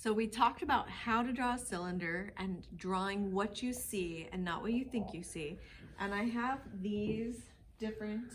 So we talked about how to draw a cylinder and drawing what you see and not what you think you see. And I have these different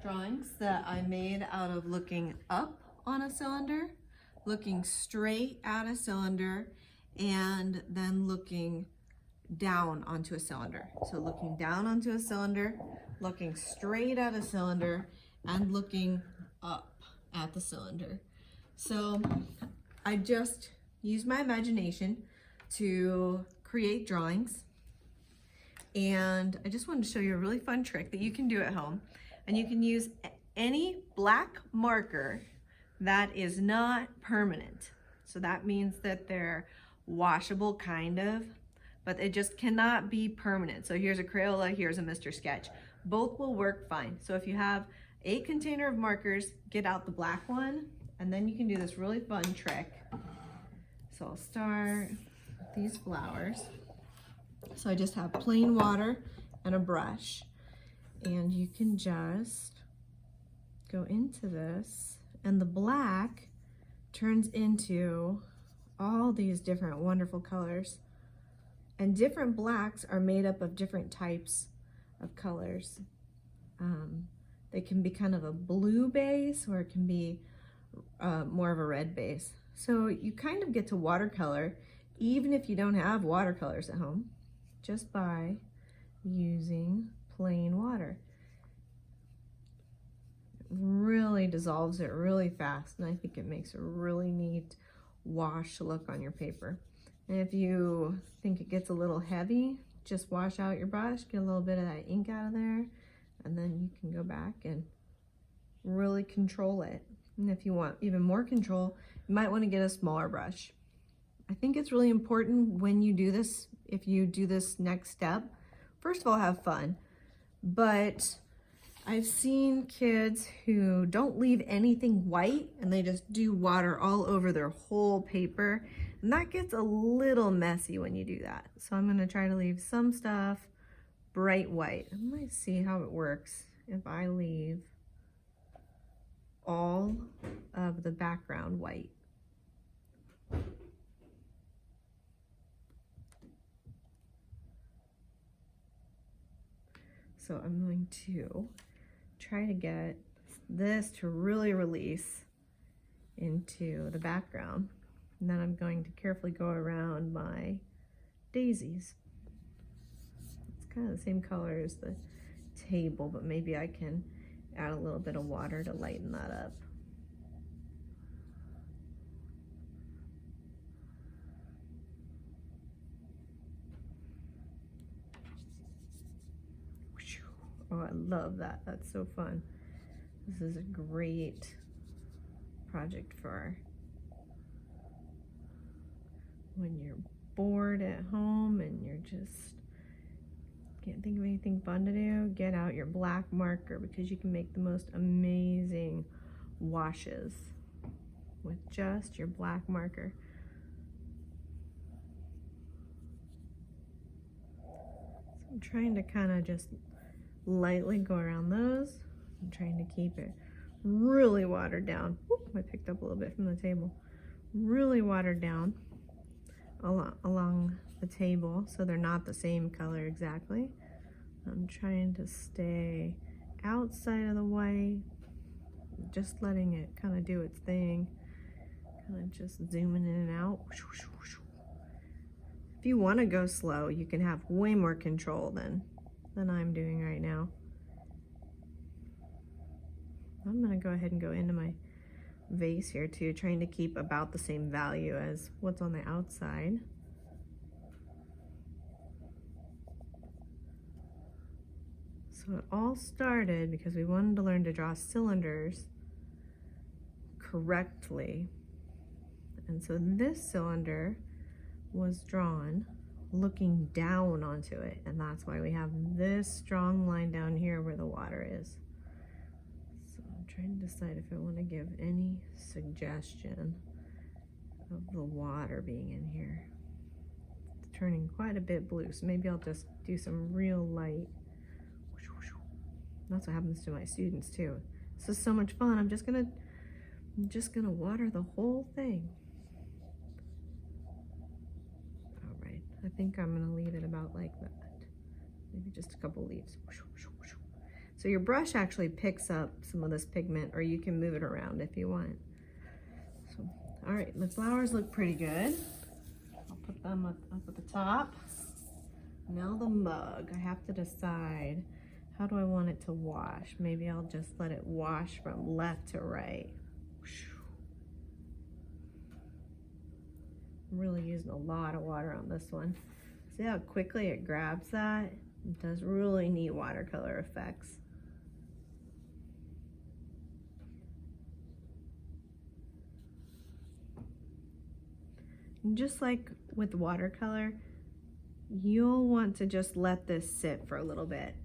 drawings that I made out of looking up on a cylinder, looking straight at a cylinder, and then looking down onto a cylinder. So looking down onto a cylinder, looking straight at a cylinder, and looking up at the cylinder. So I just used my imagination to create drawings, and I just wanted to show you a really fun trick that you can do at home. And you can use any black marker that is not permanent. So that means that they're washable, kind of, but it just cannot be permanent. So here's a Crayola, here's a Mr. Sketch. Both will work fine. So if you have a container of markers, get out the black one, and then you can do this really fun trick. So I'll start with these flowers. So I just have plain water and a brush, and you can just go into this, and the black turns into all these different wonderful colors. And different blacks are made up of different types of colors. They can be kind of a blue base, or it can be more of a red base. So you kind of get to watercolor even if you don't have watercolors at home, just by using plain water. It really dissolves it really fast, and I think it makes a really neat wash look on your paper. And if you think it gets a little heavy, just wash out your brush, get a little bit of that ink out of there, and then you can go back and really control it. And if you want even more control, you might want to get a smaller brush. I think it's really important when you do this, if you do this next step, first of all, have fun. But I've seen kids who don't leave anything white and they just do water all over their whole paper. And that gets a little messy when you do that. So I'm gonna try to leave some stuff bright white. I might see how it works if I leave all of the background white. So I'm going to try to get this to really release into the background. And then I'm going to carefully go around my daisies. It's kind of the same color as the table, but maybe I can add a little bit of water to lighten that up. Oh, I love that. That's so fun. This is a great project for when you're bored at home and you're just can't think of anything fun to do. Get out your black marker, because you can make the most amazing washes with just your black marker. So I'm trying to kind of just lightly go around those. I'm trying to keep it really watered down. Whoop, I picked up a little bit from the table. Really watered down along the table, so they're not the same color exactly. I'm trying to stay outside of the white, just letting it kind of do its thing, kind of just zooming in and out. If you want to go slow, you can have way more control than I'm doing right now. I'm gonna go ahead and go into my vase here too, trying to keep about the same value as what's on the outside. So it all started because we wanted to learn to draw cylinders correctly. And so this cylinder was drawn looking down onto it, and that's why we have this strong line down here where the water is. So I'm trying to decide if I want to give any suggestion of the water being in here. It's turning quite a bit blue, so maybe I'll just do some real light. That's what happens to my students too. This is so much fun. I'm just gonna water the whole thing. think I'm gonna leave it about like that. Maybe just a couple leaves. So your brush actually picks up some of this pigment, or you can move it around if you want. So, all right, the flowers look pretty good. I'll put them up at the top. Now the mug, I have to decide, how do I want it to wash? Maybe I'll just let it wash from left to right. I'm really using a lot of water on this one. See how quickly it grabs that? It does really neat watercolor effects. And just like with watercolor, you'll want to just let this sit for a little bit,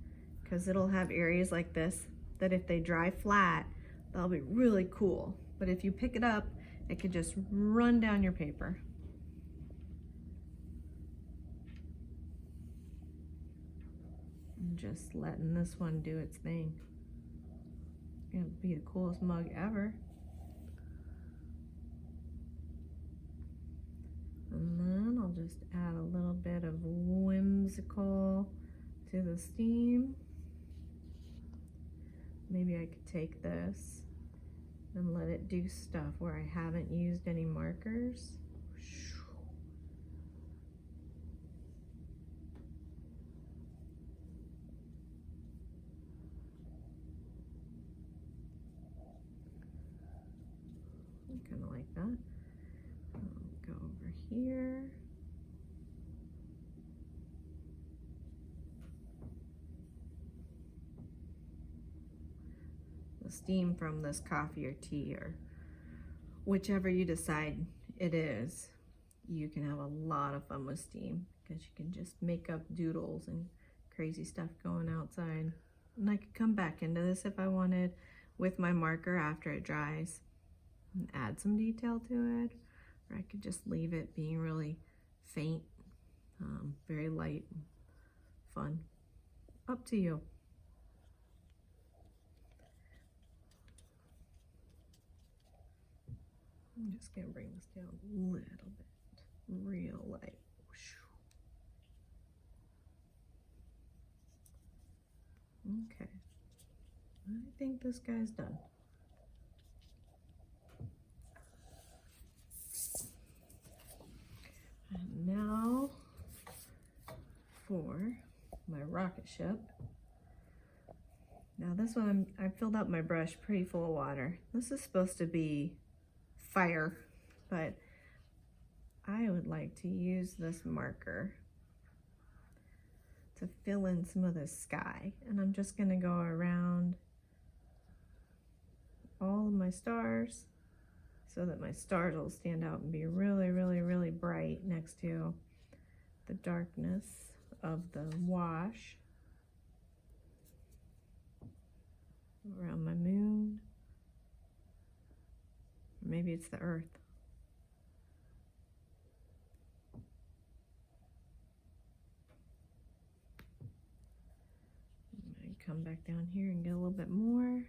because it'll have areas like this that if they dry flat, they'll be really cool. But if you pick it up, it could just run down your paper. And just letting this one do its thing. It'll be the coolest mug ever. And then I'll just add a little bit of whimsical to the steam. Maybe I could take this and let it do stuff where I haven't used any markers. Kind of like that. I'll go over here. The steam from this coffee or tea, or whichever you decide it is, you can have a lot of fun with steam, because you can just make up doodles and crazy stuff going outside. And I could come back into this if I wanted with my marker after it dries and add some detail to it, or I could just leave it being really faint, very light and fun. Up to you. I'm just gonna bring this down a little bit, real light. Okay, I think this guy's done. And now for my rocket ship. Now this one, I filled up my brush pretty full of water. This is supposed to be fire, but I would like to use this marker to fill in some of the sky. And I'm just gonna go around all of my stars so that my stars will stand out and be really, really, really bright next to the darkness of the wash. Around my moon. Maybe it's the earth. I come back down here and get a little bit more.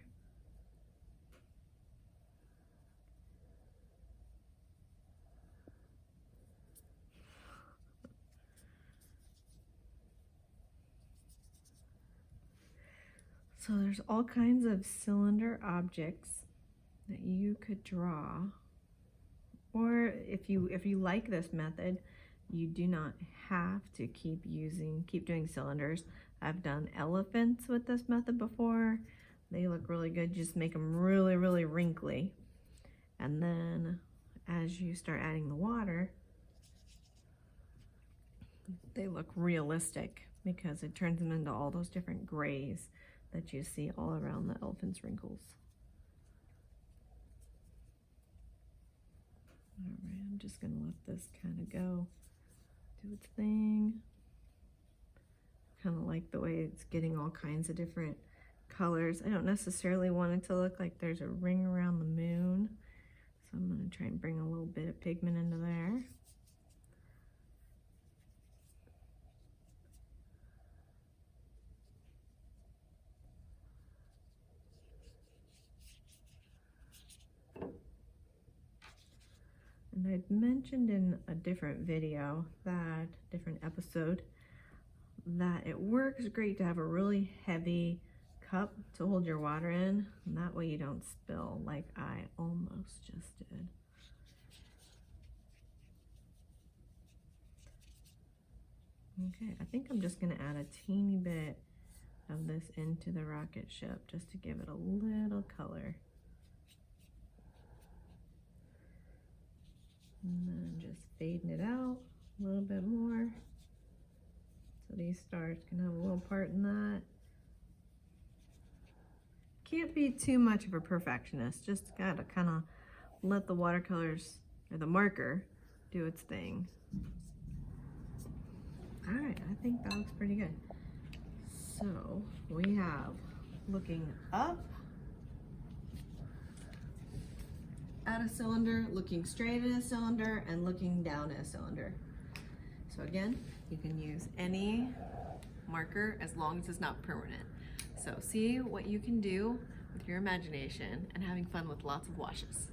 So there's all kinds of cylinder objects that you could draw, or if you like this method, you do not have to keep doing cylinders. I've done elephants with this method before. They look really good. Just make them really, really wrinkly, and then as you start adding the water, they look realistic because it turns them into all those different grays that you see all around the elephant's wrinkles. All right, I'm just gonna let this kind of go, do its thing. Kind of like the way it's getting all kinds of different colors. I don't necessarily want it to look like there's a ring around the moon, so I'm gonna try and bring a little bit of pigment into there. And I'd mentioned in a different video, different episode, that it works great to have a really heavy cup to hold your water in, and that way you don't spill like I almost just did. Okay, I think I'm just gonna add a teeny bit of this into the rocket ship just to give it a little color. And then just fading it out a little bit more. So these stars can have a little part in that. Can't be too much of a perfectionist, just gotta kind of let the watercolors or the marker do its thing. All right, I think that looks pretty good. So we have looking up at a cylinder, looking straight at a cylinder, and looking down at a cylinder. So again, you can use any marker as long as it's not permanent. So see what you can do with your imagination and having fun with lots of washes.